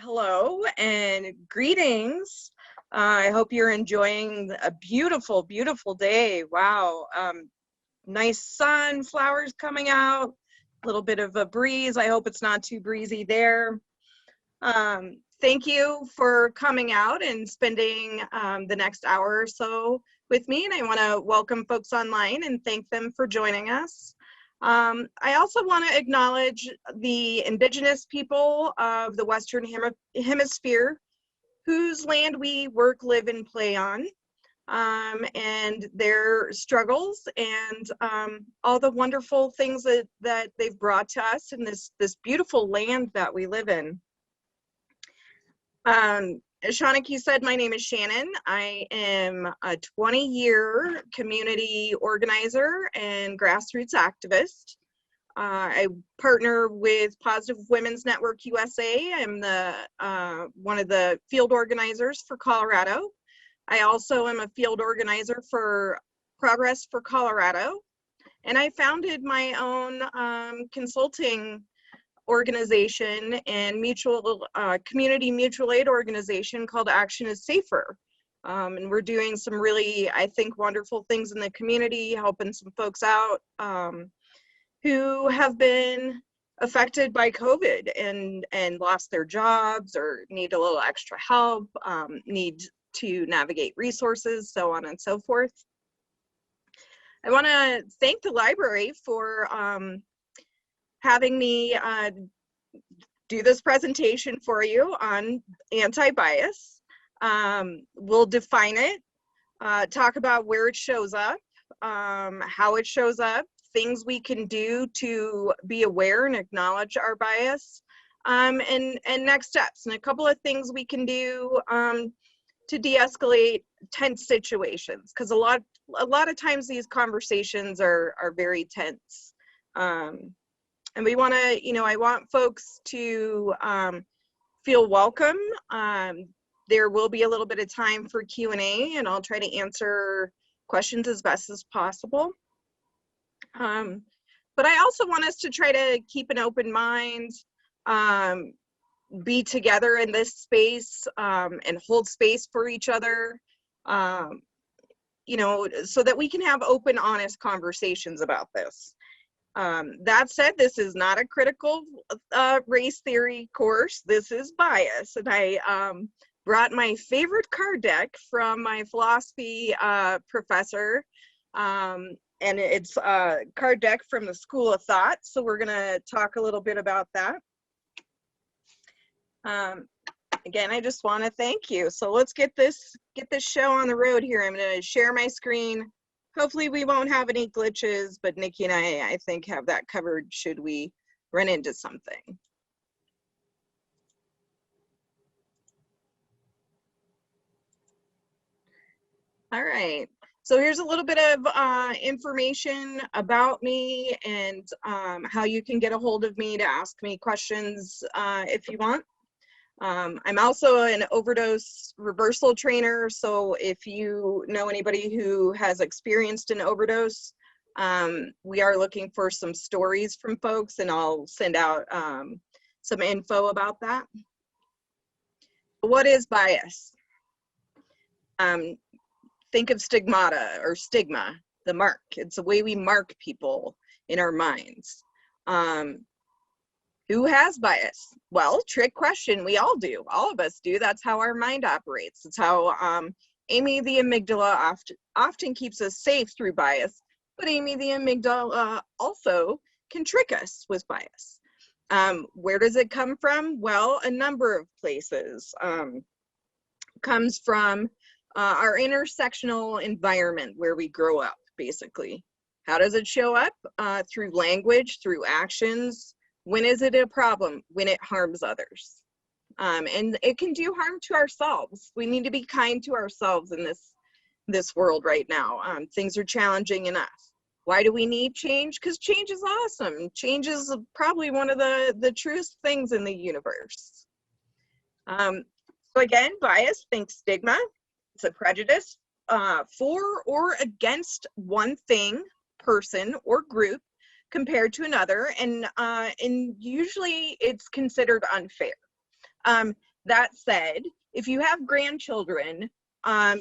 Hello and greetings. I hope you're enjoying a beautiful, beautiful day. Wow. Nice sun, flowers coming out, a little bit of a breeze. I hope it's not too breezy there. Thank you for coming out and spending the next hour or so with me. And I want to welcome folks online and thank them for joining us. I also want to acknowledge the indigenous people of the Western Hemisphere whose land we work, live, and play on, and their struggles and all the wonderful things that they've brought to us in this beautiful land that we live in. As Shawnee said, my name is Shannon. I am a 20-year community organizer and grassroots activist. I partner with Positive Women's Network USA. I'm the one of the field organizers for Colorado. I also am a field organizer for Progress for Colorado. And I founded my own consulting organization and community mutual aid organization called Action is Safer. And we're doing some really, I think, wonderful things in the community, helping some folks out who have been affected by COVID and lost their jobs or need a little extra help, need to navigate resources, so on and so forth. I want to thank the library for having me do this presentation for you on anti-bias. We'll define it, talk about where it shows up, how it shows up, things we can do to be aware and acknowledge our bias, and next steps, and a couple of things we can do to de-escalate tense situations, because a lot of times these conversations are very tense. And we want to, I want folks to feel welcome. There will be a little bit of time for Q&A, and I'll try to answer questions as best as possible. But I also want us to try to keep an open mind, be together in this space, and hold space for each other, so that we can have open, honest conversations about this. That said, this is not a critical race theory course. This is bias. And I brought my favorite card deck from my philosophy professor. And it's a card deck from the School of Thought. So we're going to talk a little bit about that. Again, I just want to thank you. So let's get this show on the road here. I'm going to share my screen. Hopefully we won't have any glitches, but Nikki and I think, have that covered should we run into something. All right, so here's a little bit of information about me and how you can get a hold of me to ask me questions if you want. I'm also an overdose reversal trainer, so if you know anybody who has experienced an overdose, we are looking for some stories from folks, and I'll send out some info about that. What is bias? Think of stigmata or stigma, the mark. It's the way we mark people in our minds. Who has bias? Well, trick question. We all do. All of us do. That's how our mind operates. It's how Amy the amygdala often keeps us safe through bias, but Amy the amygdala also can trick us with bias. Where does it come from? Well, a number of places. Comes from our intersectional environment where we grow up, basically. How does it show up? Through language, through actions. When is it a problem? When it harms others. And it can do harm to ourselves. We need to be kind to ourselves in this world right now. Things are challenging enough. Why do we need change? Because change is awesome. Change is probably one of the truest things in the universe. So again, bias, think stigma. It's a prejudice for or against one thing, person, or group compared to another, and usually it's considered unfair. That said, if you have grandchildren,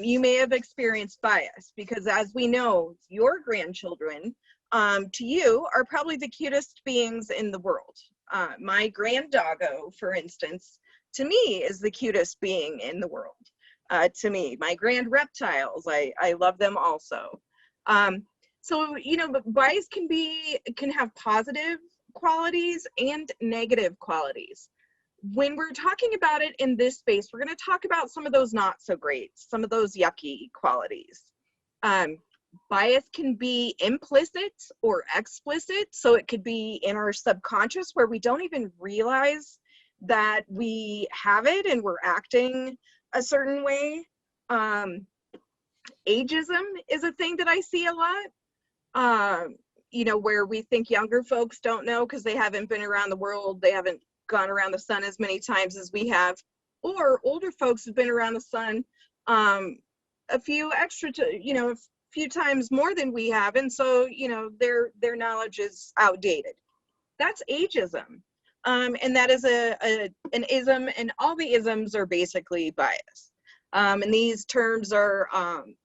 you may have experienced bias, because as we know, your grandchildren to you are probably the cutest beings in the world. My grand doggo, for instance, to me is the cutest being in the world. To me, my grand reptiles, I love them also. So, you know, but bias can have positive qualities and negative qualities. When we're talking about it in this space, we're going to talk about some of those not so great, some of those yucky qualities. Bias can be implicit or explicit, so it could be in our subconscious where we don't even realize that we have it and we're acting a certain way. Ageism is a thing that I see a lot, you know, where we think younger folks don't know because they haven't been around the world, they haven't gone around the sun as many times as we have, or older folks have been around the sun a few extra, you know, a few times more than we have, and so, you know, their knowledge is outdated. That's ageism. And that is an ism, and all the isms are basically bias. And these terms are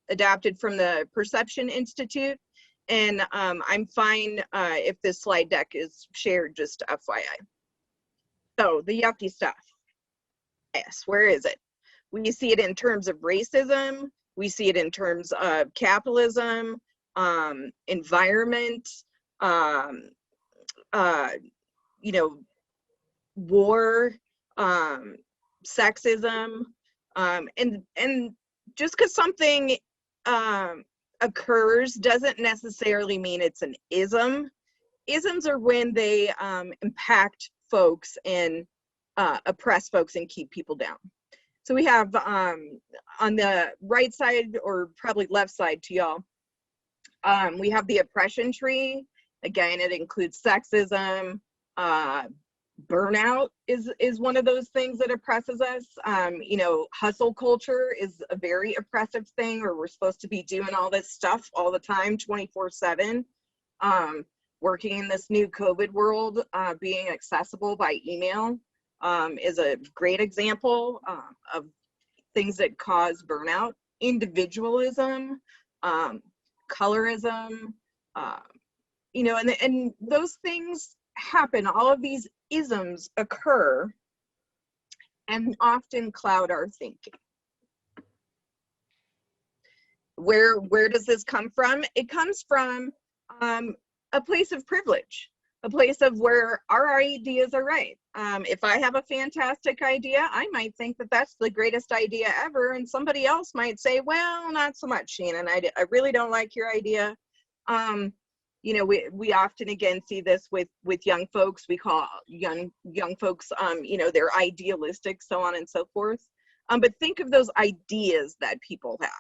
adapted from the Perception Institute, and I'm fine if this slide deck is shared, just FYI. So the yucky stuff, bias, where is it? We see it in terms of racism, we see it in terms of capitalism, environment, you know, war, sexism, and just because something occurs doesn't necessarily mean it's an ism. Isms are when they impact folks and oppress folks and keep people down. So we have on the right side, or probably left side to y'all, we have the oppression tree. Again, it includes sexism. Burnout is one of those things that oppresses us. You know, hustle culture is a very oppressive thing, where we're supposed to be doing all this stuff all the time, 24/7. Working in this new COVID world, being accessible by email is a great example of things that cause burnout. Individualism, colorism, you know, and those things happen. All of these isms occur and often cloud our thinking. Where does this come from? It comes from a place of privilege, a place of where our ideas are right. If I have a fantastic idea, I might think that that's the greatest idea ever, and somebody else might say, well, not so much, Shannon. I really don't like your idea. You know, we often again see this with young folks. We call young folks, you know, they're idealistic, so on and so forth. But think of those ideas that people have.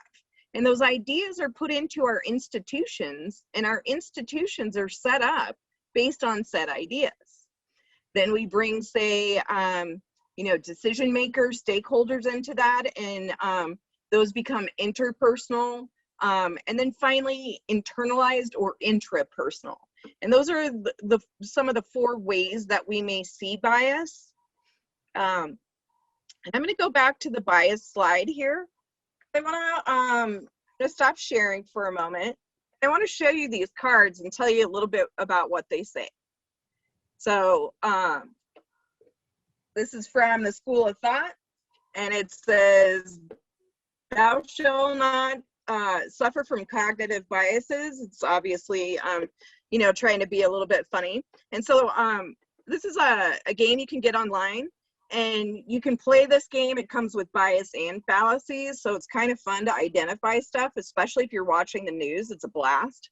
And those ideas are put into our institutions, and our institutions are set up based on said ideas. Then we bring, say, you know, decision makers, stakeholders into that, and those become interpersonal. And then finally, internalized or intrapersonal. And those are some of the 4 ways that we may see bias. And I'm going to go back to the bias slide here. I want to stop sharing for a moment. I want to show you these cards and tell you a little bit about what they say. So this is from the School of Thought, and it says, thou shalt not suffer from cognitive biases. It's obviously, you know, trying to be a little bit funny. And so this is a game you can get online, and you can play this game. It comes with bias and fallacies, so it's kind of fun to identify stuff, especially if you're watching the news. It's a blast.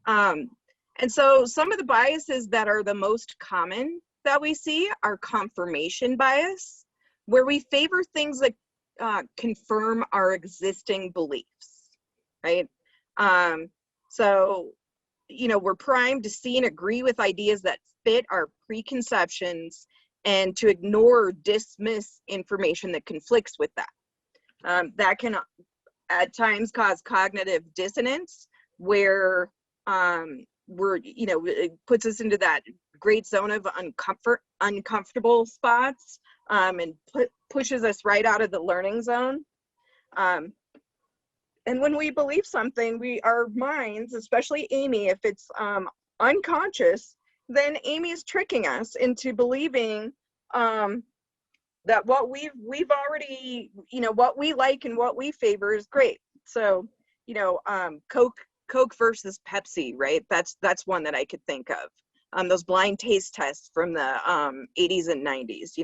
And so some of the biases that are the most common that we see are confirmation bias, where we favor things that confirm our existing beliefs, right? So, you know, we're primed to see and agree with ideas that fit our preconceptions, and to ignore or dismiss information that conflicts with that. That can at times cause cognitive dissonance, where you know, it puts us into that great zone of uncomfortable spots, and pushes us right out of the learning zone. And when we believe something, our minds, especially Amy, if it's unconscious, then Amy is tricking us into believing that what we've already, what we like and what we favor is great. So, Coke versus Pepsi, right? That's one that I could think of. Those blind taste tests from the 80s and 90s.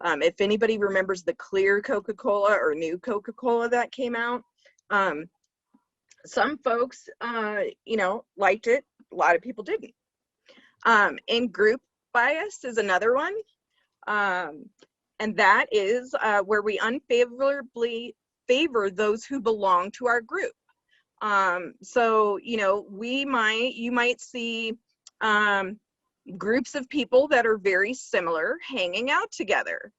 If anybody remembers the clear Coca-Cola or new Coca-Cola that came out, some folks, liked it. A lot of people didn't. And group bias is another one. And that is where we unfavorably favor those who belong to our group. So, you might see groups of people that are very similar hanging out together.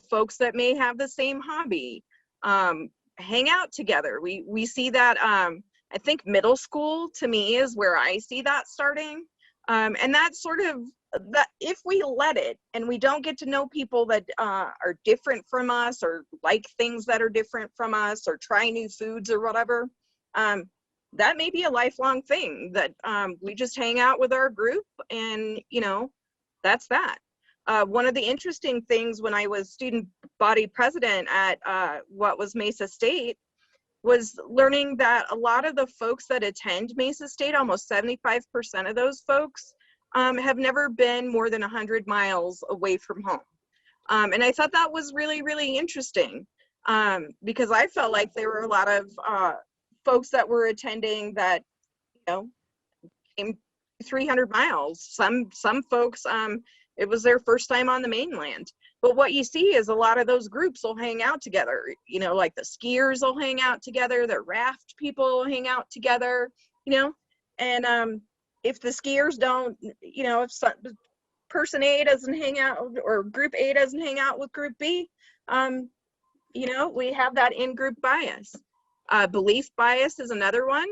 Folks that may have the same hobby, hang out together. We see that, I think middle school to me is where I see that starting. And that's sort of, that if we let it and we don't get to know people that are different from us or like things that are different from us or try new foods or whatever, that may be a lifelong thing that we just hang out with our group and, that's that. One of the interesting things when I was student body president at what was Mesa State was learning that a lot of the folks that attend Mesa State, almost 75% of those folks, have never been more than 100 miles away from home. And I thought that was really, really interesting because I felt like there were a lot of folks that were attending that, came 300 miles. Some folks, it was their first time on the mainland. But what you see is a lot of those groups will hang out together, like the skiers will hang out together, the raft people will hang out together, and if the skiers don't, if person A doesn't hang out or group A doesn't hang out with group B, we have that in-group bias. Belief bias is another one.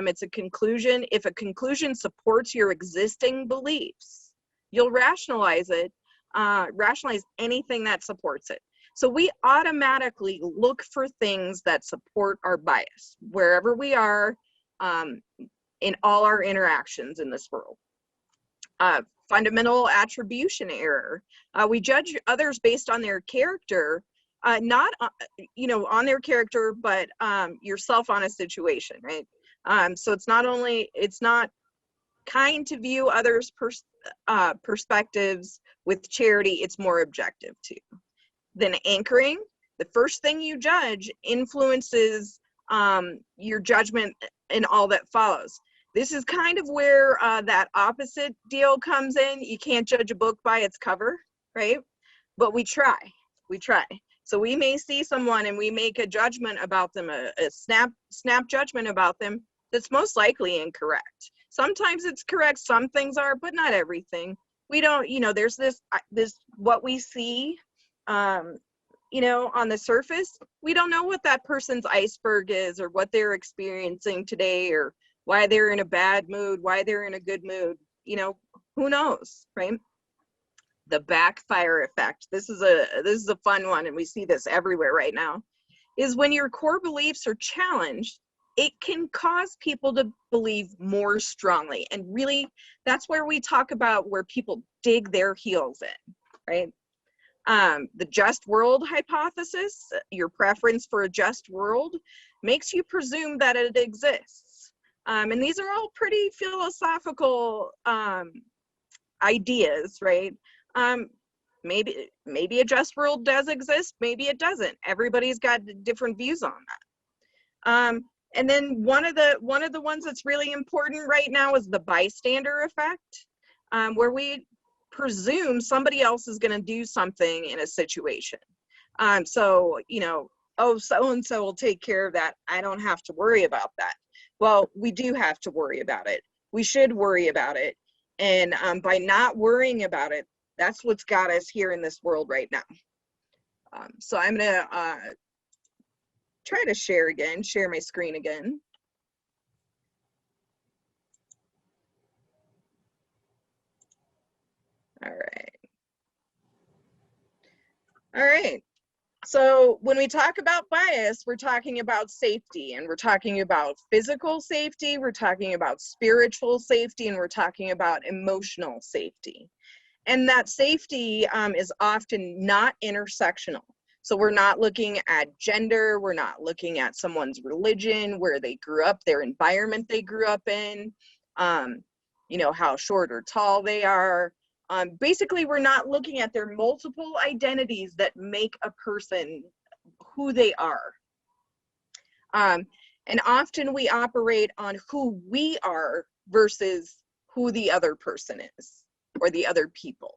It's a conclusion. If a conclusion supports your existing beliefs, you'll rationalize it, rationalize anything that supports it. So we automatically look for things that support our bias wherever we are in all our interactions in this world. Fundamental attribution error. We judge others based on their character, not on their character, but yourself on a situation, right? So it's not kind to view others' perspectives with charity. It's more objective too. Then anchoring. The first thing you judge influences your judgment and all that follows. This is kind of where that opposite deal comes in. You can't judge a book by its cover, right? But we try. So we may see someone and we make a judgment about them, a snap judgment about them that's most likely incorrect. Sometimes it's correct, some things are, but not everything. We don't, there's this what we see, on the surface. We don't know what that person's iceberg is or what they're experiencing today or why they're in a bad mood, why they're in a good mood, who knows, right? The backfire effect. This is a fun one, and we see this everywhere right now, is when your core beliefs are challenged, it can cause people to believe more strongly. And really, that's where we talk about where people dig their heels in, right? The just world hypothesis, your preference for a just world, makes you presume that it exists. And these are all pretty philosophical ideas, right? Maybe a just world does exist, maybe it doesn't. Everybody's got different views on that. And then one of the ones that's really important right now is the bystander effect, where we presume somebody else is going to do something in a situation. So, oh, so-and-so will take care of that. I don't have to worry about that. Well, we do have to worry about it. We should worry about it. And by not worrying about it, that's what's got us here in this world right now. So I'm going to try to share my screen again. All right. All right. So when we talk about bias, we're talking about safety, and we're talking about physical safety, we're talking about spiritual safety, and we're talking about emotional safety. And that safety is often not intersectional. So we're not looking at gender, we're not looking at someone's religion, where they grew up, their environment they grew up in, you know, how short or tall they are. Basically, we're not looking at their multiple identities that make a person who they are. And often we operate on who we are versus who the other person is or the other people.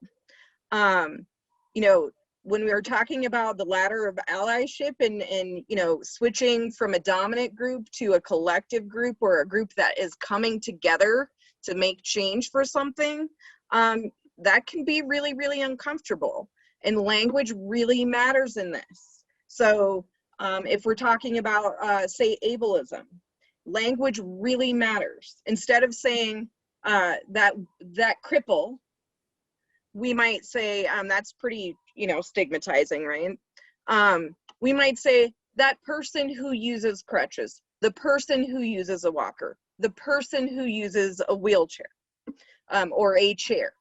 You know, when we were talking about the ladder of allyship and you know, switching from a dominant group to a collective group or a group that is coming together to make change for something, that can be really, really uncomfortable. And language really matters in this. So if we're talking about, say, ableism, language really matters. Instead of saying that cripple, we might say, that's pretty, you know, stigmatizing, right? We might say that person who uses crutches, the person who uses a walker, the person who uses a wheelchair or a chair.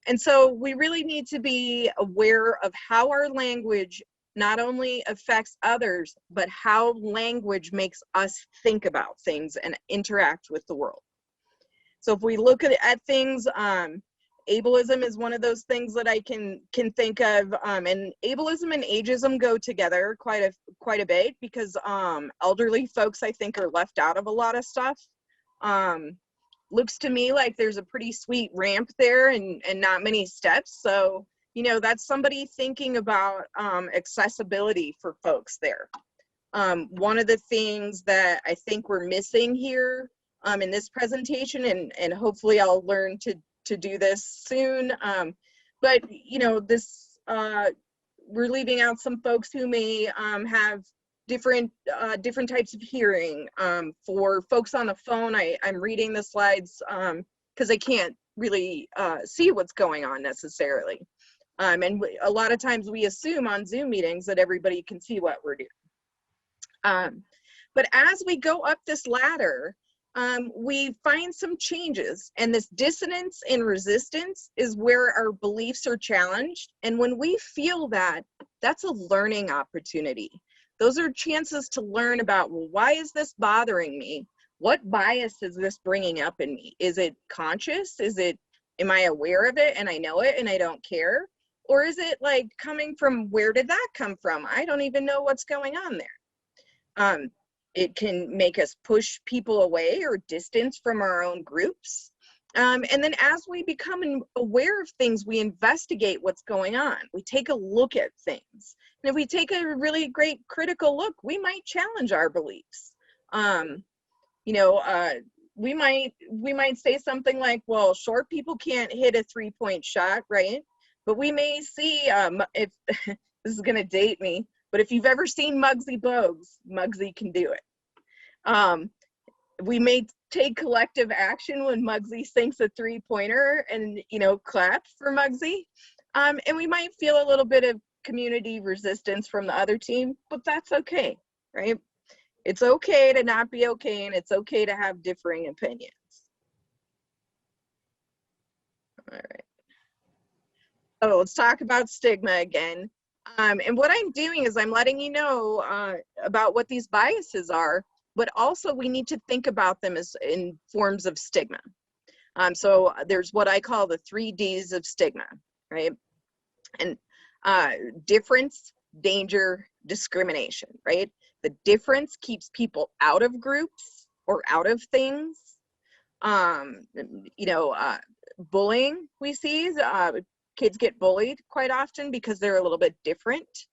And so we really need to be aware of how our language not only affects others, but how language makes us think about things and interact with the world. So if we look at things, ableism is one of those things that I can think of, and ableism and ageism go together quite a bit, because elderly folks, I think, are left out of a lot of stuff. Looks to me like there's a pretty sweet ramp there and not many steps. So, you know, that's somebody thinking about accessibility for folks there. One of the things that I think we're missing here in this presentation, and hopefully I'll learn to do this soon, but, you know, this, we're leaving out some folks who may have different types of hearing. For folks on the phone, I'm reading the slides because I can't really see what's going on necessarily. And a lot of times we assume on Zoom meetings that everybody can see what we're doing. But as we go up this ladder, we find some changes, and this dissonance and resistance is where our beliefs are challenged. And when we feel that, that's a learning opportunity. Those are chances to learn about, well, why is this bothering me? What bias is this bringing up in me? Is it conscious? Am I aware of it and I know it and I don't care? Or is it like coming from, where did that come from? I don't even know what's going on there. It can make us push people away or distance from our own groups. And then as we become aware of things, we investigate what's going on. We take a look at things. And if we take a really great critical look, we might challenge our beliefs. You know, we might say something like, well, short people can't hit a 3-point shot, right? But we may see, if this is gonna date me, but if you've ever seen Muggsy Bogues, Muggsy can do it. We may take collective action when Muggsy sinks a 3-pointer and, you know, clap for Muggsy. And we might feel a little bit of community resistance from the other team, but that's okay, right? It's okay to not be okay, and it's okay to have differing opinions. All right. So let's talk about stigma again. And what I'm doing is I'm letting you know about what these biases are, but also we need to think about them as in forms of stigma. So there's what I call the 3 Ds of stigma, right? And difference, danger, discrimination, right? The difference keeps people out of groups or out of things. You know, bullying we see, kids get bullied quite often because they're a little bit different.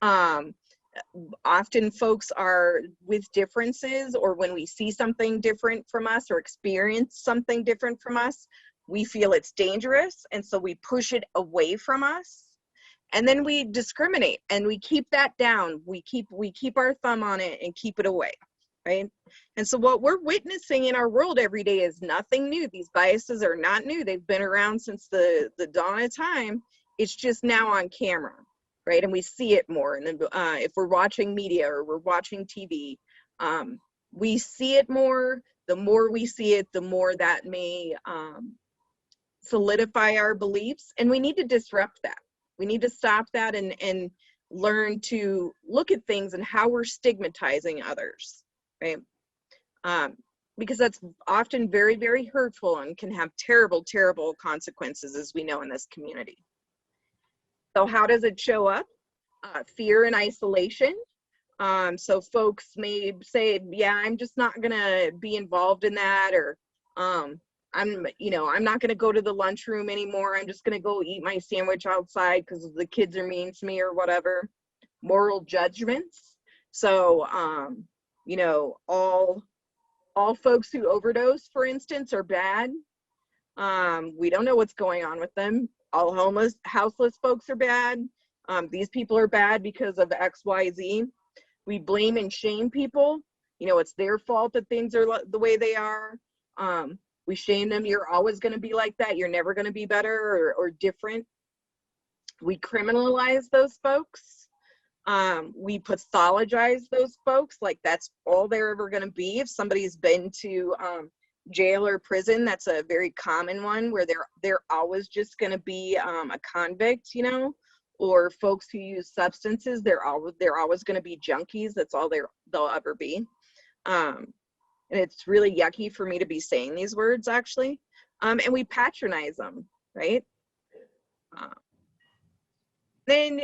Often folks are with differences, or when we see something different from us or experience something different from us, we feel it's dangerous, and so we push it away from us. And then we discriminate and we keep that down. We keep our thumb on it and keep it away, right? And so what we're witnessing in our world every day is nothing new. These biases are not new. They've been around since the dawn of time. It's just now on camera, right? And we see it more. And then if we're watching media or we're watching TV, we see it more. The more we see it, the more that may solidify our beliefs. And we need to disrupt that. We need to stop that and learn to look at things and how we're stigmatizing others, right? Because that's often very, very hurtful and can have terrible, terrible consequences, as we know in this community. So how does it show up? Fear and isolation. So folks may say, yeah, I'm just not gonna be involved in that, or I'm not gonna go to the lunchroom anymore. I'm just gonna go eat my sandwich outside because the kids are mean to me or whatever. Moral judgments. So, all folks who overdose, for instance, are bad. We don't know what's going on with them. All homeless, houseless folks are bad. These people are bad because of X, Y, Z. We blame and shame people. It's their fault that things are the way they are. We shame them. You're always going to be like that. You're never going to be better or different. We criminalize those folks. We pathologize those folks like that's all they're ever going to be. If somebody's been to jail or prison, that's a very common one where they're always just going to be a convict, or folks who use substances, they're always going to be junkies. That's all they'll ever be. And it's really yucky for me to be saying these words, actually. And we patronize them, right? Then,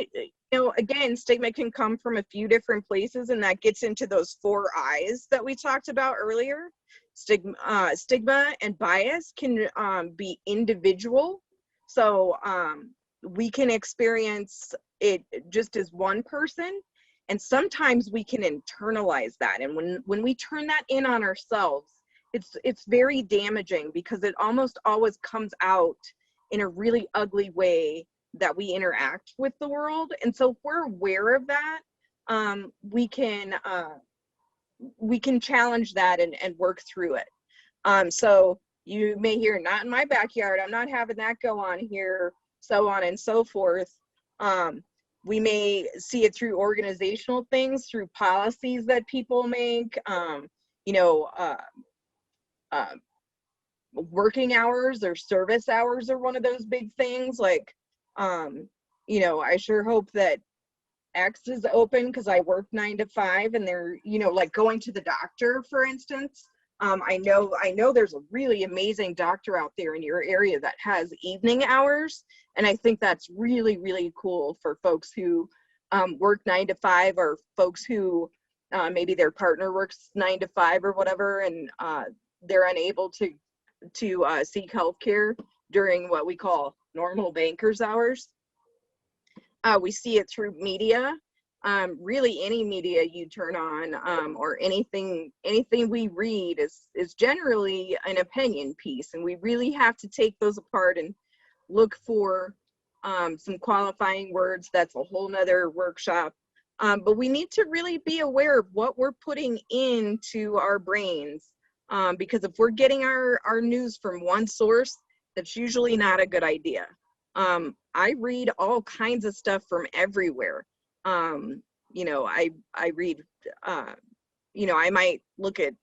again, stigma can come from a few different places, and that gets into those 4 I's that we talked about earlier. Stigma and bias can be individual. So we can experience it just as one person, and sometimes we can internalize that. And when we turn that in on ourselves, it's very damaging because it almost always comes out in a really ugly way that we interact with the world. And so if we're aware of that, we can challenge that and work through it. So you may hear, not in my backyard, I'm not having that go on here, so on and so forth. We may see it through organizational things, through policies that people make, working hours or service hours are one of those big things. Like, I sure hope that X is open because I work 9 to 5, and they're, like going to the doctor, for instance. I know there's a really amazing doctor out there in your area that has evening hours. And I think that's really, really cool for folks who work 9 to 5, or folks who maybe their partner works 9 to 5 or whatever, and they're unable to seek health care during what we call normal banker's hours. We see it through media. Really any media you turn on, or anything we read is generally an opinion piece, and we really have to take those apart and look for some qualifying words. That's a whole nother workshop. But we need to really be aware of what we're putting into our brains, because if we're getting our news from one source, that's usually not a good idea. I read all kinds of stuff from everywhere. I read, I might look at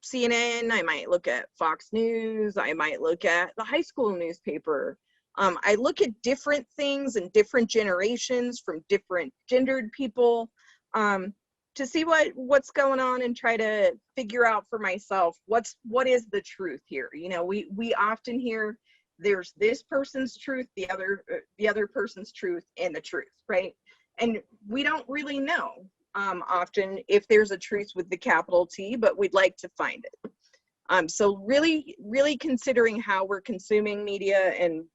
CNN, I might look at Fox News, I might look at the high school newspaper. I look at different things and different generations from different gendered people, to see what's going on and try to figure out for myself what is the truth here. We often hear there's this person's truth, the other person's truth, and the truth, right? And we don't really know often if there's a truth with the capital T, but we'd like to find it. So really, really considering how we're consuming media, and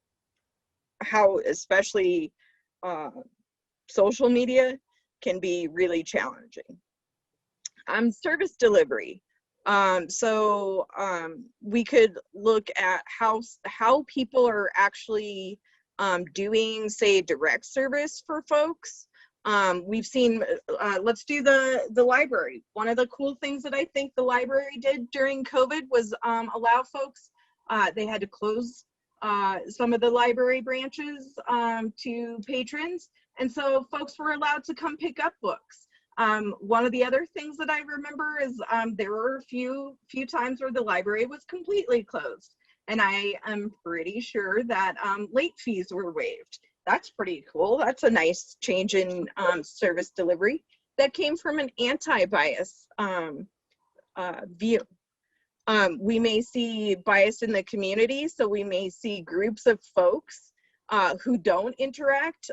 how especially social media can be really challenging. Service delivery. We could look at how people are actually doing, say, direct service for folks. We've seen, let's do the library. One of the cool things that I think the library did during COVID was allow folks, they had to close some of the library branches to patrons. And so folks were allowed to come pick up books. One of the other things that I remember is there were a few times where the library was completely closed. And I am pretty sure that late fees were waived. That's pretty cool. That's a nice change in service delivery that came from an anti-bias view. We may see bias in the community, so we may see groups of folks who don't interact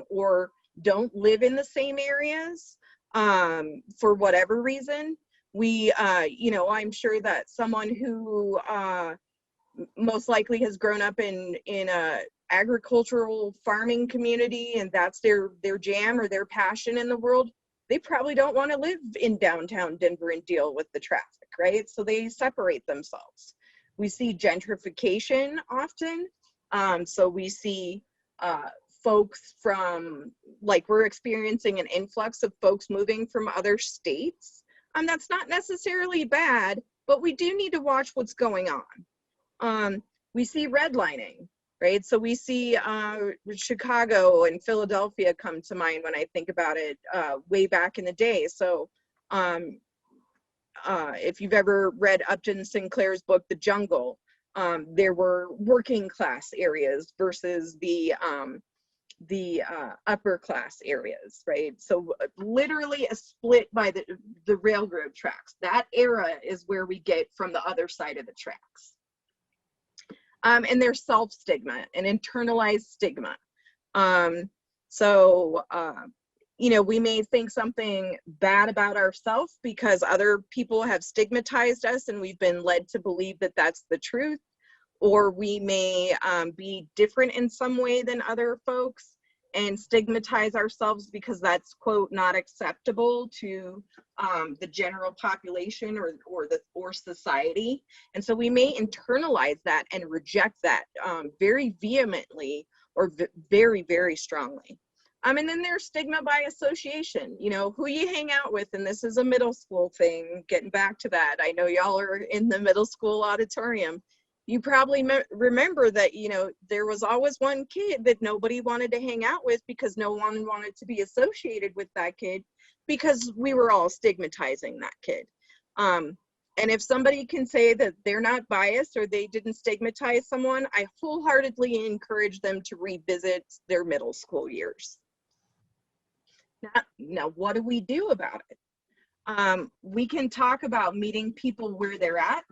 or don't live in the same areas for whatever reason. We, you know, I'm sure that someone who most likely has grown up in a agricultural farming community and that's their jam or their passion in the world, they probably don't want to live in downtown Denver and deal with the traffic, right? So they separate themselves. We see gentrification often. So we see folks from, like, we're experiencing an influx of folks moving from other states. That's not necessarily bad, but we do need to watch what's going on. We see redlining, right? So we see Chicago and Philadelphia come to mind when I think about it way back in the day. So if you've ever read Upton Sinclair's book, The Jungle, there were working class areas versus the upper class areas, right? So literally a split by the railroad tracks. That era is where we get from the other side of the tracks. And there's self-stigma and internalized stigma. You know, we may think something bad about ourselves because other people have stigmatized us and we've been led to believe that that's the truth. Or we may be different in some way than other folks and stigmatize ourselves because that's, quote, not acceptable to the general population or society. And so we may internalize that and reject that very vehemently or very, very strongly. And then there's stigma by association, you know, who you hang out with. And this is a middle school thing, getting back to that. I know y'all are in the middle school auditorium. You probably remember that, you know, there was always one kid that nobody wanted to hang out with because no one wanted to be associated with that kid because we were all stigmatizing that kid. And if somebody can say that they're not biased or they didn't stigmatize someone, I wholeheartedly encourage them to revisit their middle school years. Now, what do we do about it? We can talk about meeting people where they're at.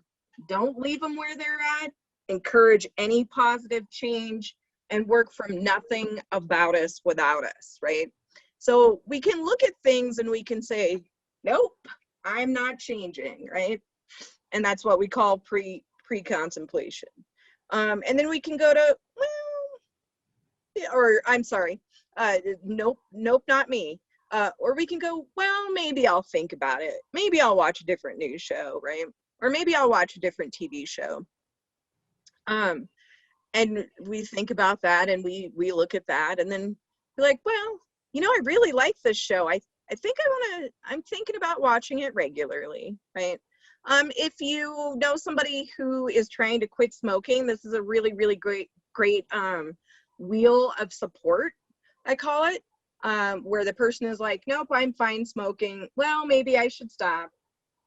Don't leave them where they're at. Encourage any positive change and work from nothing about us without us, right? So we can look at things and we can say, nope, I'm not changing, right? And that's what we call pre-contemplation. And then we can go to, well, or I'm sorry, nope, not me. Or we can go, well, maybe I'll think about it. Maybe I'll watch a different news show, right? Or maybe I'll watch a different TV show. And we think about that and we look at that and then we're like, well, you know, I really like this show. I think I'm thinking about watching it regularly, right? If you know somebody who is trying to quit smoking, this is a really, really great wheel of support, I call it, where the person is like, nope, I'm fine smoking. Well, maybe I should stop.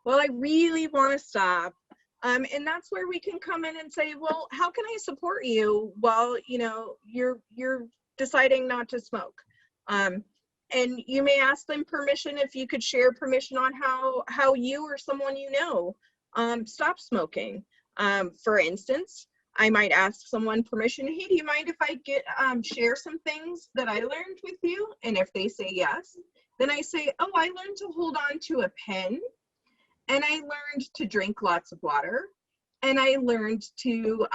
Well, I really want to stop. And that's where we can come in and say, well, how can I support you while, you know, you're deciding not to smoke? And you may ask them permission if you could share permission on how you or someone you know stop smoking. For instance, I might ask someone permission, hey, do you mind if I share some things that I learned with you? And if they say yes, then I say, oh, I learned to hold on to a pen. And I learned to drink lots of water. And I learned to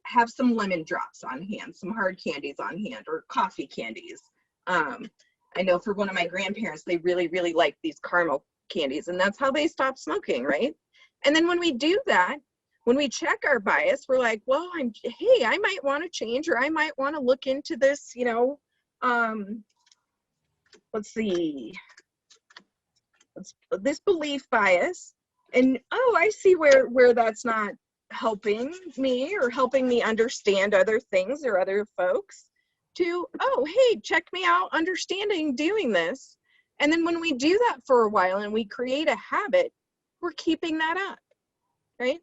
have some lemon drops on hand, some hard candies on hand, or coffee candies. I know for one of my grandparents, they really, really like these caramel candies. And that's how they stopped smoking, right? And then when we do that, when we check our bias, we're like, well, hey, I might want to change, or I might want to look into this, you know, let's see, this belief bias. And, oh, I see where that's not helping me or helping me understand other things or other folks to, oh, hey, check me out, understanding doing this. And then when we do that for a while and we create a habit, we're keeping that up, right?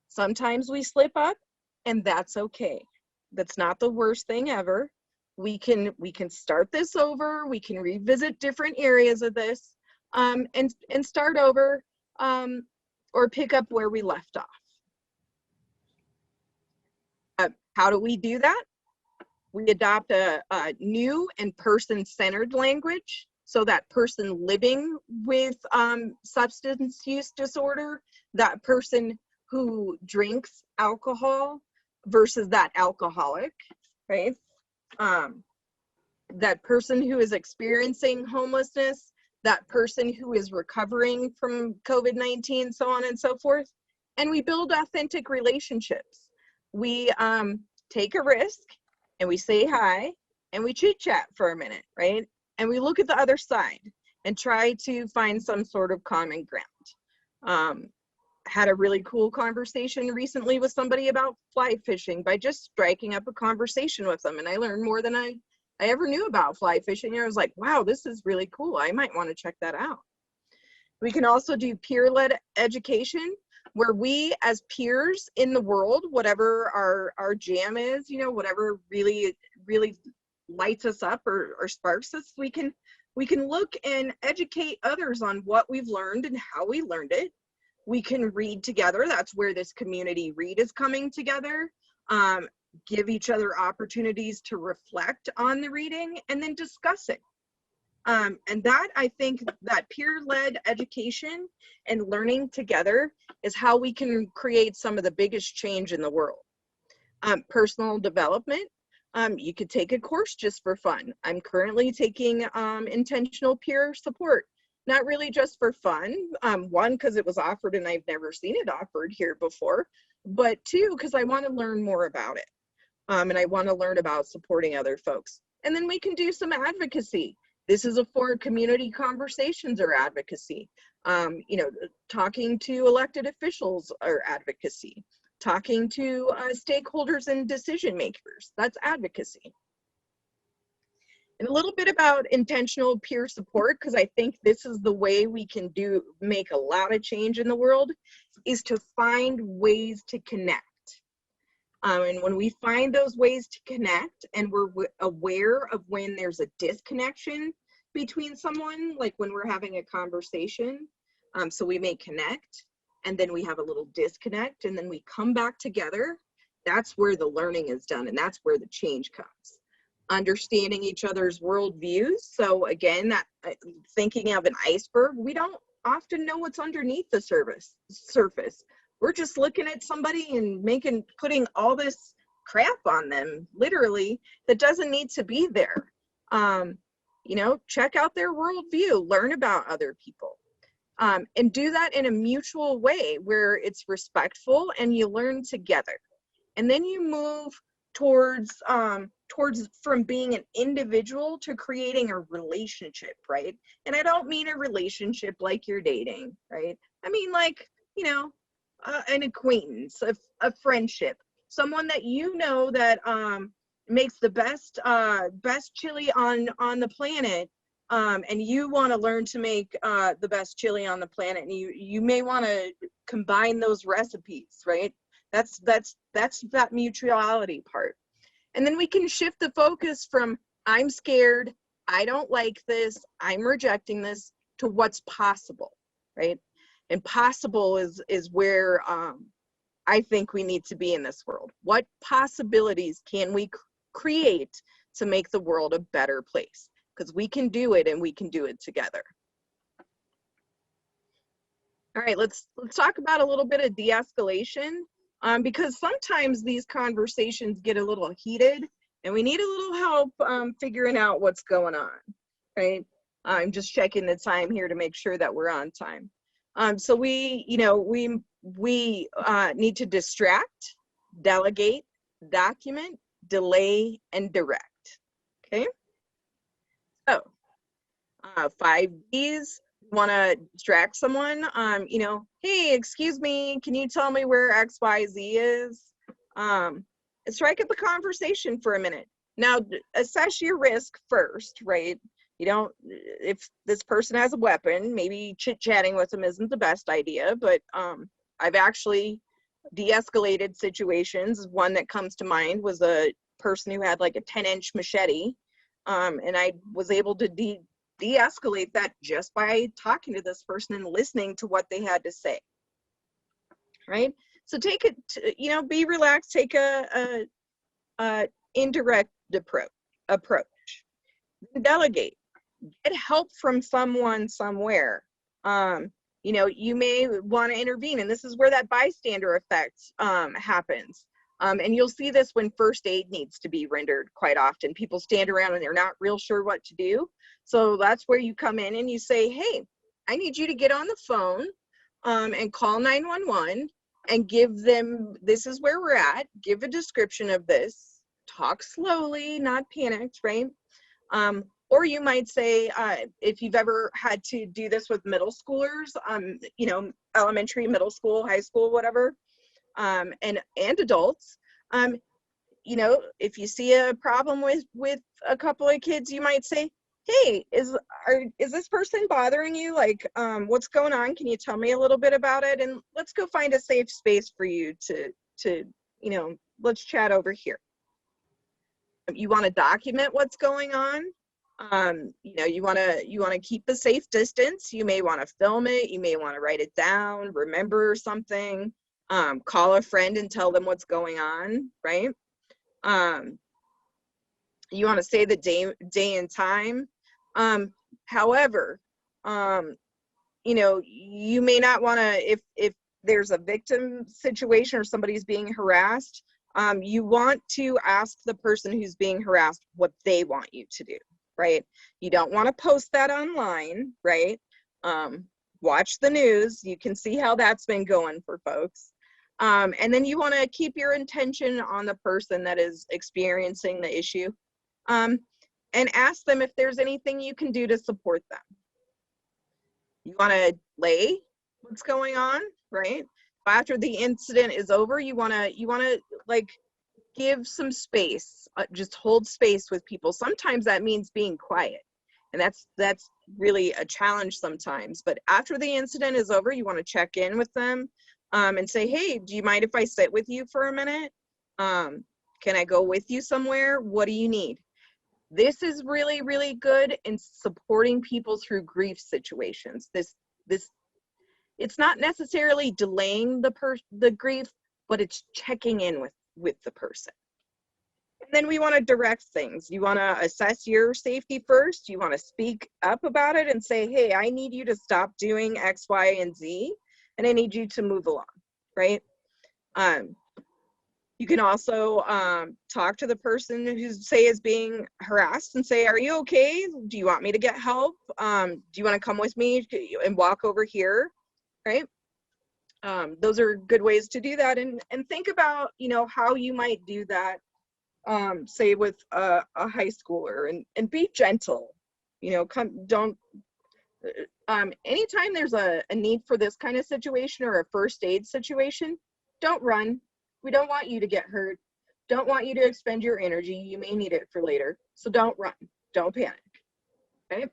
Sometimes we slip up, and that's okay. That's not the worst thing ever. We can start this over. We can revisit different areas of this, and start over, or pick up where we left off. How do we do that? We adopt a new and person-centered language. So that person living with substance use disorder, that person who drinks alcohol versus that alcoholic, right? That person who is experiencing homelessness, that person who is recovering from COVID-19, so on and so forth. And we build authentic relationships. We take a risk and we say hi and we chit chat for a minute, right? And we look at the other side and try to find some sort of common ground. Had a really cool conversation recently with somebody about fly fishing by just striking up a conversation with them. And I learned more than I ever knew about fly fishing. And I was like, wow, this is really cool. I might want to check that out. We can also do peer-led education, where we as peers in the world, whatever our jam is, you know, whatever really lights us up or sparks us, we can look and educate others on what we've learned and how we learned it. We can read together. That's where this community read is coming together. Give each other opportunities to reflect on the reading and then discuss it. And that, I think, that peer-led education and learning together is how we can create some of the biggest change in the world. Personal development. You could take a course just for fun. I'm currently taking intentional peer support. Not really just for fun. One, because it was offered and I've never seen it offered here before. But two, because I want to learn more about it. And I want to learn about supporting other folks. And then we can do some advocacy. This is a form of community conversations or advocacy. You know, talking to elected officials or advocacy. Talking to stakeholders and decision makers. That's advocacy. And a little bit about intentional peer support, because I think this is the way we can make a lot of change in the world, is to find ways to connect. And when we find those ways to connect and we're aware of when there's a disconnection between someone, like when we're having a conversation, so we may connect and then we have a little disconnect and then we come back together, that's where the learning is done and that's where the change comes. Understanding each other's worldviews. So again, that thinking of an iceberg, we don't often know what's underneath the surface. We're just looking at somebody and putting all this crap on them, literally, that doesn't need to be there. You know, check out their worldview, learn about other people, and do that in a mutual way where it's respectful and you learn together. And then you move towards from being an individual to creating a relationship, right? And I don't mean a relationship like you're dating, right? I mean like, you know, an acquaintance, a friendship, someone that you know that makes the best chili on the planet, and you want to learn to make the best chili on the planet, and you may want to combine those recipes, right? That's that mutuality part. And then we can shift the focus from I'm scared, I don't like this, I'm rejecting this, to what's possible, right? And possible is where I think we need to be in this world. What possibilities can we create to make the world a better place? Because we can do it and we can do it together. All right, let's talk about a little bit of de-escalation, because sometimes these conversations get a little heated and we need a little help figuring out what's going on, right? I'm just checking the time here to make sure that we're on time. So we need to distract, delegate, document, delay, and direct, okay? So 5 Ds, Want to distract someone, you know, hey, excuse me, can you tell me where XYZ is? Strike up the conversation for a minute. Now, assess your risk first, right? You don't, if this person has a weapon, maybe chit-chatting with them isn't the best idea, but I've actually de-escalated situations. One that comes to mind was a person who had like a 10-inch machete, and I was able to de-escalate that just by talking to this person and listening to what they had to say, right? So take it, you know, be relaxed, take a indirect approach. Delegate, get help from someone somewhere. You know, you may want to intervene, and this is where that bystander effect happens. And you'll see this when first aid needs to be rendered quite often. People stand around and they're not real sure what to do. So that's where you come in and you say, hey, I need you to get on the phone and call 911 and give them, this is where we're at, give a description of this, talk slowly, not panicked, right? Or you might say, if you've ever had to do this with middle schoolers, you know, elementary, middle school, high school, whatever, and adults, you know, if you see a problem with a couple of kids, you might say, hey, is this person bothering you? Like, what's going on? Can you tell me a little bit about it? And let's go find a safe space for you to you know, let's chat over here. You want to document what's going on. You know, you want to keep a safe distance. You may want to film it. You may want to write it down, remember something, call a friend and tell them what's going on, right? You want to say the day and time. However, you know, you may not want to, if there's a victim situation or somebody's being harassed, you want to ask the person who's being harassed what they want you to do, right? You don't want to post that online, right? Watch the news. You can see how that's been going for folks. And then you want to keep your intention on the person that is experiencing the issue, and ask them if there's anything you can do to support them. You want to lay what's going on, right? After the incident is over, you want to like give some space, just hold space with people. Sometimes that means being quiet, and that's really a challenge sometimes. But after the incident is over, you want to check in with them, and say, hey, do you mind if I sit with you for a minute? Can I go with you somewhere? What do you need? This is really, really good in supporting people through grief situations. It's not necessarily delaying the grief, but it's checking in with the person. And then we want to direct things. You want to assess your safety first. You want to speak up about it and say, hey, I need you to stop doing X, Y, and Z, and I need you to move along, right? You can also talk to the person who, say, is being harassed and say, are you okay? Do you want me to get help? Do you want to come with me and walk over here, right? Those are good ways to do that. And think about, you know, how you might do that, say with a high schooler, and be gentle, you know, anytime there's a need for this kind of situation or a first aid situation, don't run. We don't want you to get hurt. Don't want you to expend your energy. You may need it for later. So don't run. Don't panic. Okay.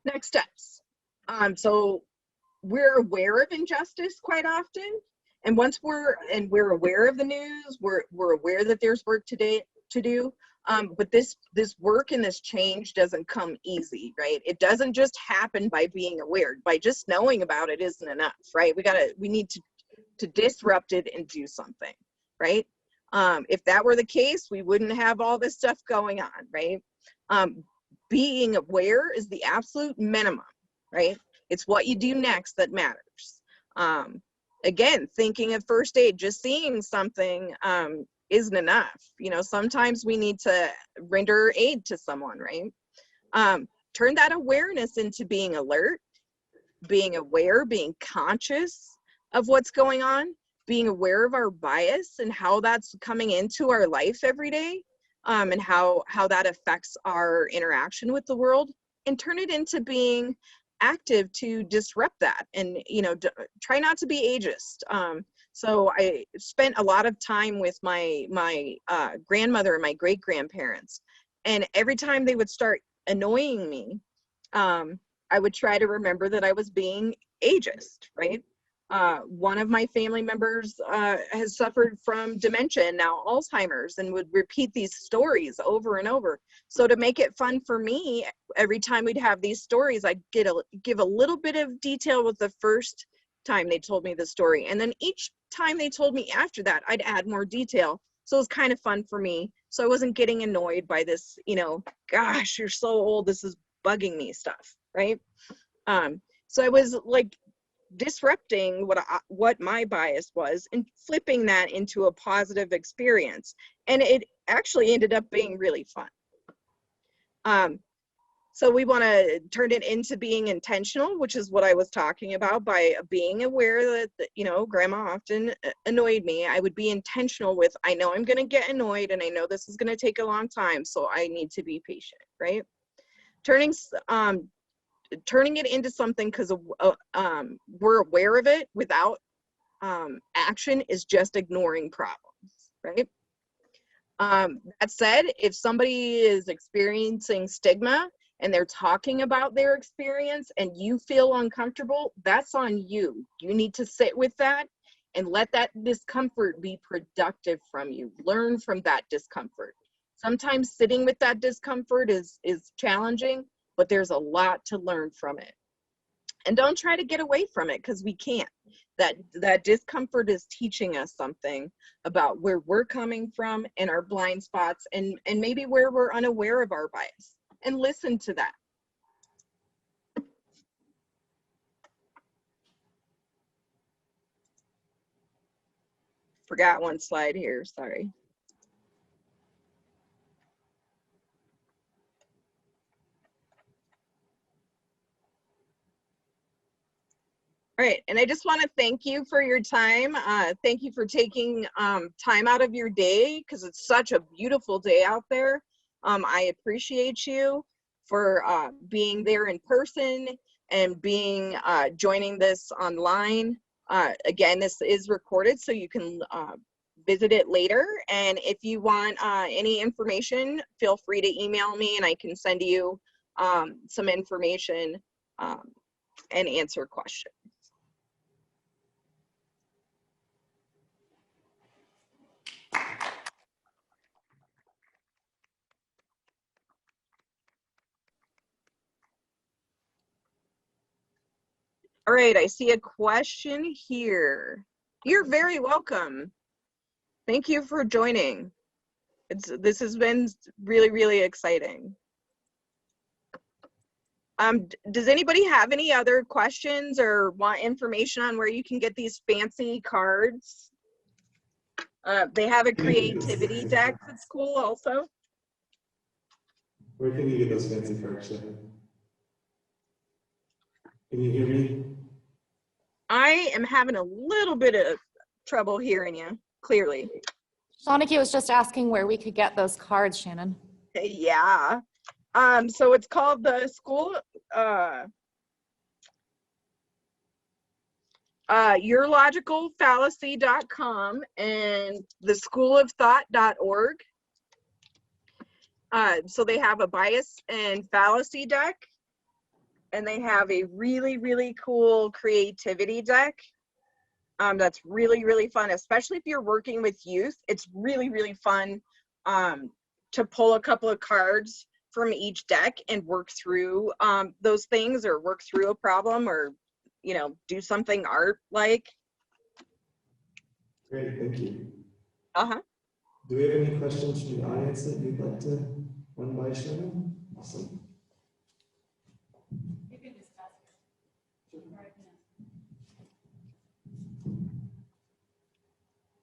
Next steps. So we're aware of injustice quite often. And once we're aware of the news, we're aware that there's work to do. But this work and this change doesn't come easy, right? It doesn't just happen by being aware. By just knowing about it isn't enough, right? We need to disrupt it and do something, right? If that were the case, we wouldn't have all this stuff going on, right? Being aware is the absolute minimum, right? It's what you do next that matters. Again, thinking of first aid, just seeing something isn't enough. You know, sometimes we need to render aid to someone, right? Turn that awareness into being alert, being aware, being conscious of what's going on, being aware of our bias and how that's coming into our life every day, and how that affects our interaction with the world, and turn it into being active to disrupt that, and try not to be ageist. So I spent a lot of time with my grandmother and my great grandparents, and every time they would start annoying me, I would try to remember that I was being ageist, right? One of my family members has suffered from dementia and now Alzheimer's, and would repeat these stories over and over. So to make it fun for me, every time we'd have these stories, I'd give a little bit of detail with the first time they told me the story. And then each time they told me after that, I'd add more detail. So it was kind of fun for me. So I wasn't getting annoyed by this, gosh, you're so old, this is bugging me stuff, right? So I was like disrupting what my bias was and flipping that into a positive experience. And it actually ended up being really fun. So we want to turn it into being intentional, which is what I was talking about, by being aware that, grandma often annoyed me. I would be intentional with, I know I'm going to get annoyed and I know this is going to take a long time, so I need to be patient, right? Turning it into something because we're aware of it without action is just ignoring problems, right? That said, if somebody is experiencing stigma and they're talking about their experience and you feel uncomfortable, that's on you. You need to sit with that and let that discomfort be productive from you. Learn from that discomfort. Sometimes sitting with that discomfort is challenging, but there's a lot to learn from it. And don't try to get away from it, because we can't. That discomfort is teaching us something about where we're coming from and our blind spots, and maybe where we're unaware of our bias, and listen to that. Forgot one slide here, sorry. All right, and I just want to thank you for your time. Thank you for taking time out of your day, because it's such a beautiful day out there. I appreciate you for being there in person and joining this online. Again, this is recorded, so you can visit it later. And if you want any information, feel free to email me and I can send you some information and answer questions. All right, I see a question here. You're very welcome. Thank you for joining. This has been really, really exciting. Does anybody have any other questions or want information on where you can get these fancy cards? They have a creativity deck that's cool also. Where can you get those fancy cards, Shannon? Can you hear me? I am having a little bit of trouble hearing you clearly. Shawniki was just asking where we could get those cards, Shannon. Yeah. So it's called the School yourlogicalfallacy.com and the schoolofthought.org. So they have a bias and fallacy deck, and they have a really, really cool creativity deck. That's really, really fun, especially if you're working with youth. It's really, really fun to pull a couple of cards from each deck and work through those things, or work through a problem, or do something art-like. Great, thank you. Uh-huh. Do we have any questions from the audience that you'd like to run by Shannon? Awesome. You can just ask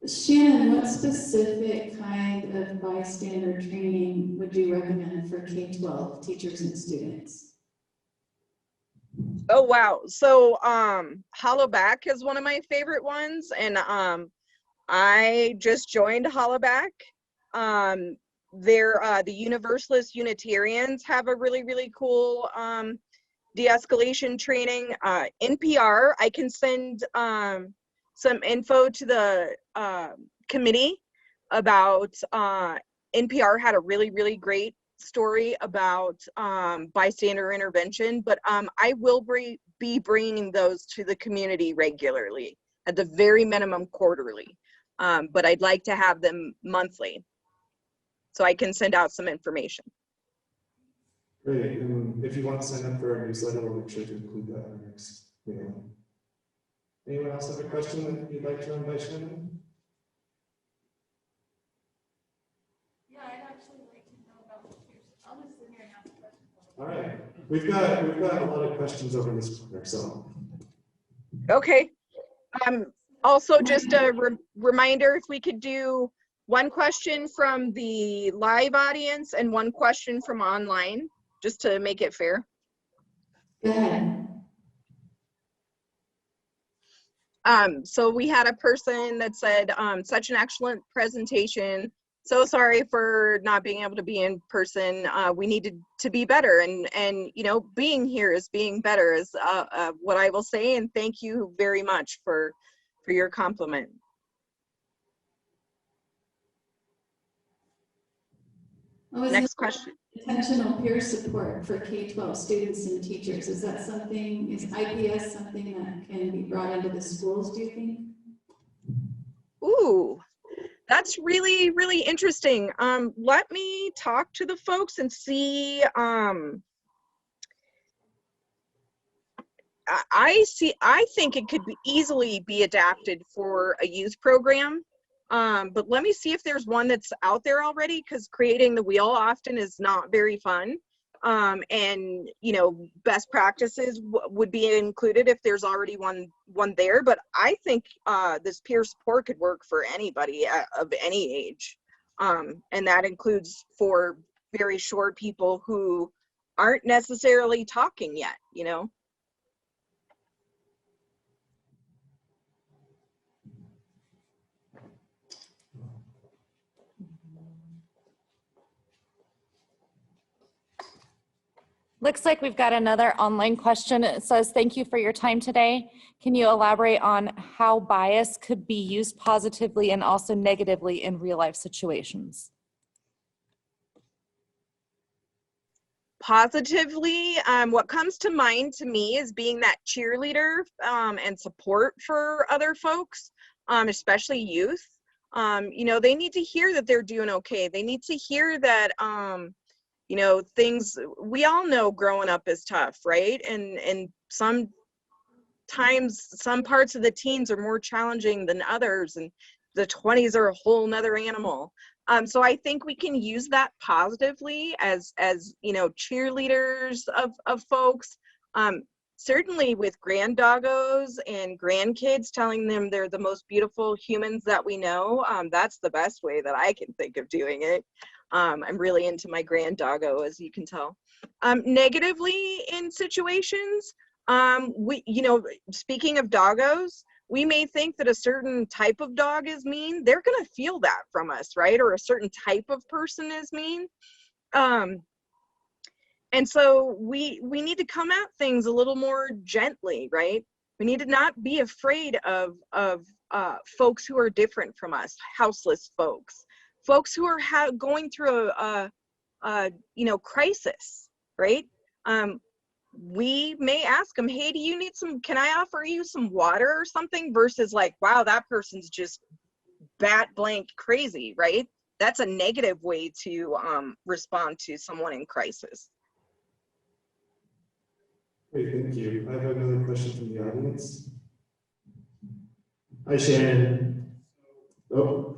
it. Shannon, what specific kind of bystander training would you recommend for K-12 teachers and students? Oh, wow. So Hollowback is one of my favorite ones, and I just joined Hollowback. They're the Universalist Unitarians have a really, really cool de-escalation training, NPR. I can send some info to the committee about NPR had a really great story about bystander intervention, but I will be bringing those to the community regularly, at the very minimum quarterly, but I'd like to have them monthly, so I can send out some information. Great, and if you want to sign up for our newsletter, we'll make sure to include that in our next video. Anyone else have a question that you'd like to run by Shannon? Yeah, I'd actually like to know about the peers. I'll just sit here and ask questions. All right, we've got a lot of questions over this corner, so. Okay. Also, just a reminder, if we could do one question from the live audience and one question from online, just to make it fair. Go ahead. So we had a person that said, such an excellent presentation. So sorry for not being able to be in person. We needed to be better, and you know, being here is being better is what I will say, and thank you very much for your compliment. Next question. Intentional peer support for K-12 students and teachers. Is that something, is IPS something that can be brought into the schools, do you think? Ooh, that's really interesting. Let me talk to the folks and see. I think it could easily be adapted for a youth program. But let me see if there's one that's out there already, because creating the wheel often is not very fun. And you know, best practices would be included if there's already one there. But I think this peer support could work for anybody of any age, and that includes for very short people who aren't necessarily talking yet. You know. Looks like we've got another online question. It says, thank you for your time today. Can you elaborate on how bias could be used positively and also negatively in real life situations? Positively, what comes to mind to me is being that cheerleader and support for other folks, especially youth. You know, they need to hear that they're doing okay. They need to hear that, you know, things, we all know growing up is tough, right? And sometimes some parts of the teens are more challenging than others, and the 20s are a whole nother animal. So I think we can use that positively as you know, cheerleaders of folks. Certainly with grand doggos and grandkids, telling them they're the most beautiful humans that we know. That's the best way that I can think of doing it. I'm really into my grand doggo, as you can tell. Negatively in situations, you know, speaking of doggos, we may think that a certain type of dog is mean. They're gonna feel that from us, right? Or a certain type of person is mean. And so we need to come at things a little more gently, right? We need to not be afraid of folks who are different from us, houseless folks who are going through a you know, crisis, right? We may ask them, hey, do you need some, can I offer you some water or something, versus like, wow, that person's just bat blank crazy, right? That's a negative way to respond to someone in crisis. Great, thank you. I have another question from the audience. Hi, Shannon. Oh,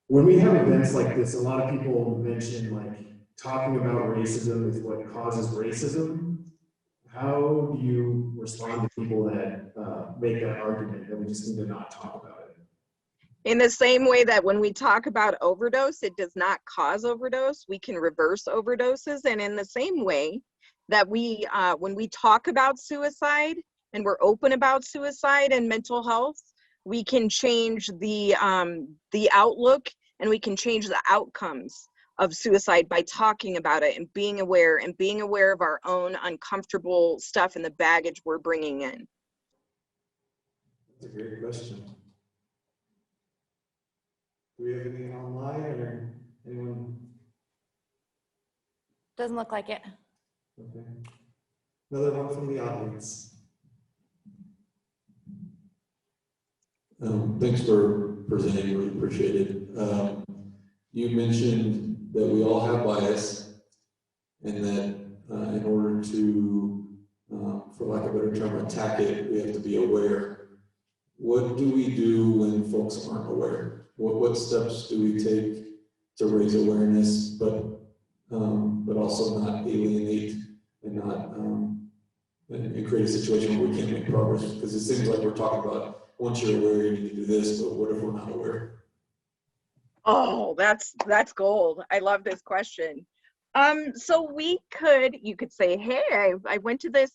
when we have events like this, a lot of people mention like talking about racism is what causes racism. How do you respond to people that make that argument that we just need to not talk about it? In the same way that when we talk about overdose, it does not cause overdose, we can reverse overdoses. And in the same way that we, when we talk about suicide and we're open about suicide and mental health, we can change the outlook, and we can change the outcomes of suicide by talking about it and being aware of our own uncomfortable stuff and the baggage we're bringing in. That's a great question. Do we have any online or anyone? Doesn't look like it. Okay. Another one from the audience. Thanks for presenting, really appreciate it. You mentioned that we all have bias and that in order to, for lack of a better term, attack it, we have to be aware. What do we do when folks aren't aware? What steps do we take to raise awareness, but also not alienate and not and create a situation where we can't make progress? Because it seems like we're talking about once you're aware, you need to do this, but what if we're not aware? Oh, that's gold. I love this question. So you could say, hey, I went to this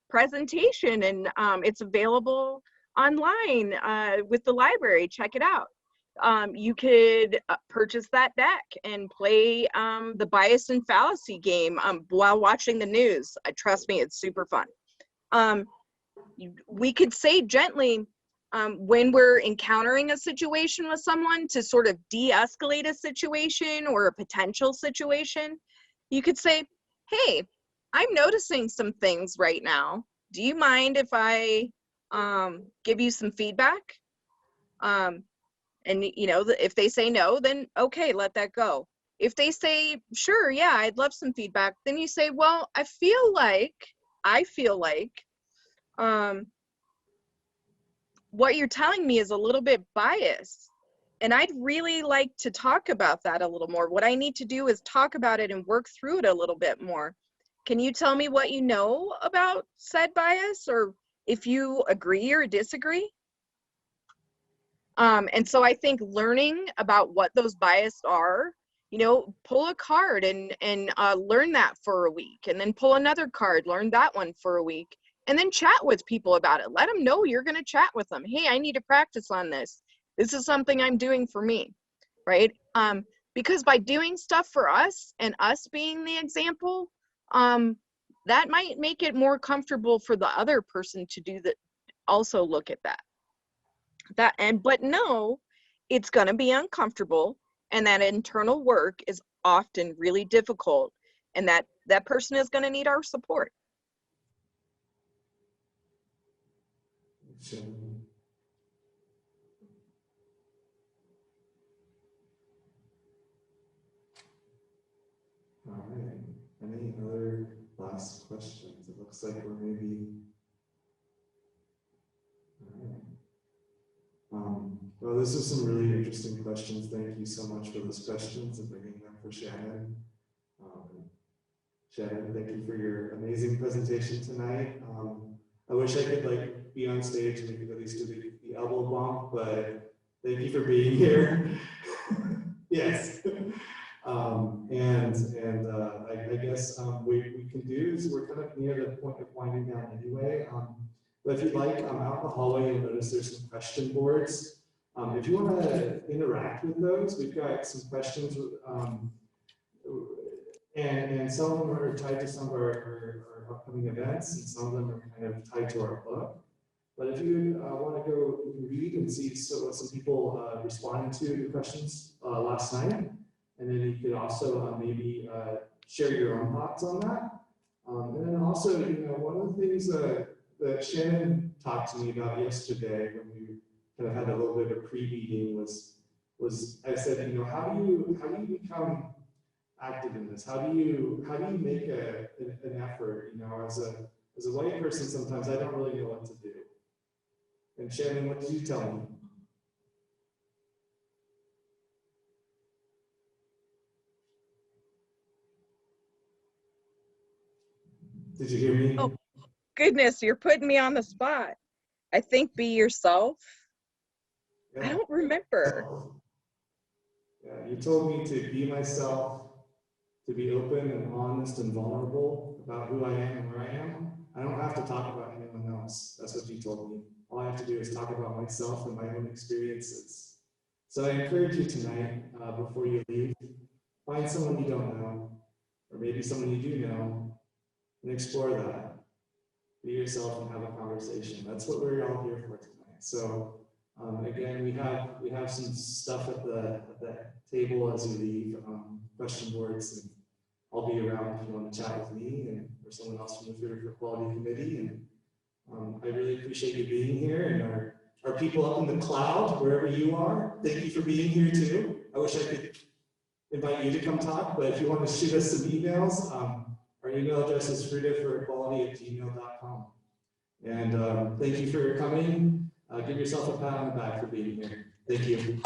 presentation and it's available online with the library. Check it out. You could purchase that deck and play the bias and fallacy game while watching the news. Trust me, it's super fun. We could say gently, when we're encountering a situation with someone to sort of de-escalate a situation or a potential situation, you could say, hey, I'm noticing some things right now. Do you mind if I give you some feedback? And you know, if they say no, then okay, let that go. If they say, sure, yeah, I'd love some feedback, then you say, well, I feel like what you're telling me is a little bit biased. And I'd really like to talk about that a little more. What I need to do is talk about it and work through it a little bit more. Can you tell me what you know about said bias, or if you agree or disagree? And so I think learning about what those biases are, you know, pull a card and learn that for a week, and then pull another card, learn that one for a week. And then chat with people about it. Let them know you're going to chat with them. Hey, I need to practice on this. This is something I'm doing for me, right? Because by doing stuff for us and us being the example, that might make it more comfortable for the other person to do that. Also look at that. But no, it's going to be uncomfortable, and that internal work is often really difficult, and that person is going to need our support. All right. Any other last questions? It looks like we're maybe. All right. Well, this is some really interesting questions. Thank you so much for those questions and bringing them for Shannon. Shannon, thank you for your amazing presentation tonight. I wish I could be on stage and we could at least do the elbow bump, but thank you for being here. Yes. I guess what we can do is we're kind of near the point of winding down anyway. But if you'd like, out in the hallway, you'll notice there's some question boards. If you want to interact with those, we've got some questions, and some of them are tied to some of our upcoming events, and some of them are kind of tied to our book. But if you want to go read and see what some people responded to the questions last night, and then you could also maybe share your own thoughts on that. And then also, you know, one of the things that Shannon talked to me about yesterday when we kind of had a little bit of a pre-meeting was I said, you know, how do you become active in this? How do you make an effort? You know, as a white person, sometimes I don't really know what to do. And Shannon, what did you tell me? Did you hear me? Oh, goodness, you're putting me on the spot. I think be yourself. Yeah. I don't remember. Yeah, you told me to be myself, to be open and honest and vulnerable about who I am and where I am. I don't have to talk about anyone else. That's what you told me. All I have to do is talk about myself and my own experiences. So I encourage you tonight, before you leave, find someone you don't know, or maybe someone you do know, and explore that. Be yourself and have a conversation. That's what we're all here for tonight. So again, we have some stuff at the table as you leave, question boards, and I'll be around if you want to chat with me and or someone else from the Fruita for Quality Committee. And I really appreciate you being here, and our people up in the cloud, wherever you are, thank you for being here too. I wish I could invite you to come talk, but if you want to shoot us some emails, our email address is fruitaforequality@gmail.com. And thank you for coming. Give yourself a pat on the back for being here. Thank you.